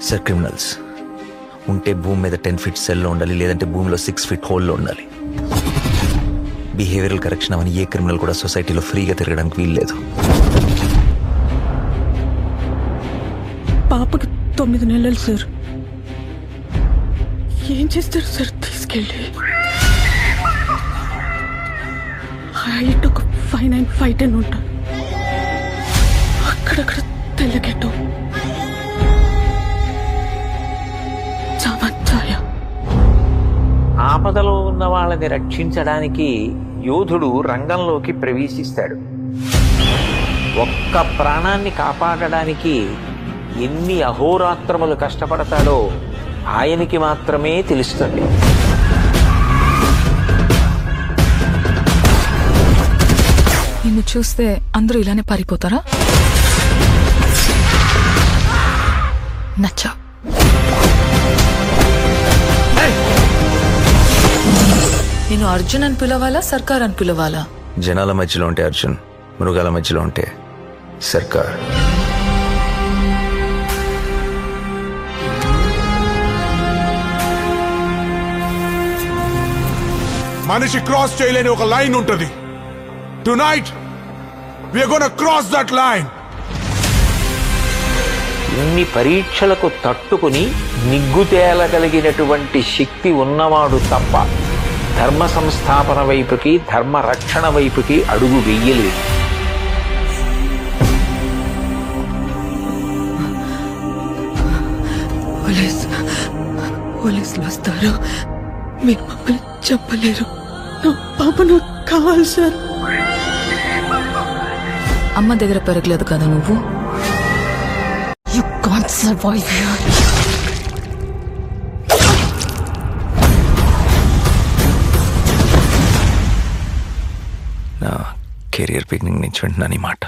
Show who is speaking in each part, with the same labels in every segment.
Speaker 1: Sir criminals ఉంటే భూమి మీద 10 feet సెల్లో ఉండాలి, లేదంటే భూమిలో 6 feet హోల్లో ఉండాలి. బిహేవియరల్ కరెక్షన్ అవని ఏ క్రిమినల్ కూడా సొసైటీలో ఫ్రీగా తిరగడానికి వీల్లేదు.
Speaker 2: పాపకి 9 నెలలు సార్. ఏం చేస్తారు సార్ తీసుకెళ్ళి? హైట్ ఒక 5'9", 5'10" ఉంటా. అక్కడక్కడ తెల్లగెట్టు చామచ్చాయ.
Speaker 3: ఆపదలో ఉన్న వాళ్ళని రక్షించడానికి యోధుడు రంగంలోకి ప్రవేశిస్తాడు. ఒక్క ప్రాణాన్ని కాపాడడానికి ఎన్ని అహోరాత్రములు కష్టపడతాడో ఆయనకి మాత్రమే తెలుస్తుంది.
Speaker 4: నిన్ను చూస్తే అందరూ ఇలానే పారిపోతారా? నచ్చా. నేను అర్జున్ అని పిలవాలా, సర్కార్ అని పిలవాలా?
Speaker 1: జనాల మధ్యలో ఉంటే అర్జున్, మృగాల మధ్యలో ఉంటే సర్కార్.
Speaker 5: మనిషి క్రాస్ చేయలేని ఒక లైన్ ఉంటది. Tonight we are gonna cross that line.
Speaker 3: ఇన్ని పరీక్షలకు తట్టుకుని నిగ్గు తేలగలిగినటువంటి శక్తి ఉన్నవాడు తప్ప ధర్మ సంస్థాపన వైపుకి, ధర్మ రక్షణ వైపుకి అడుగు వెయ్యలేదు.
Speaker 2: పోలీసులు వస్తారు, మీరు మమ్మల్ని చెప్పలేరు. నా పాప నాకు కావాలి సార్.
Speaker 4: అమ్మ దగ్గర పెరగలేదు కదా నువ్వు. You can't survive here.
Speaker 1: నా కెరియర్ బిగినింగ్ నుంచి వింటున్నాను ఈ మాట.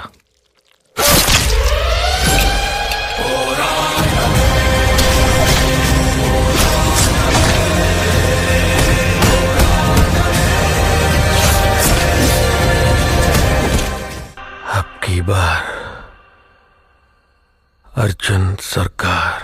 Speaker 6: अब की बार अर्जुन सरकार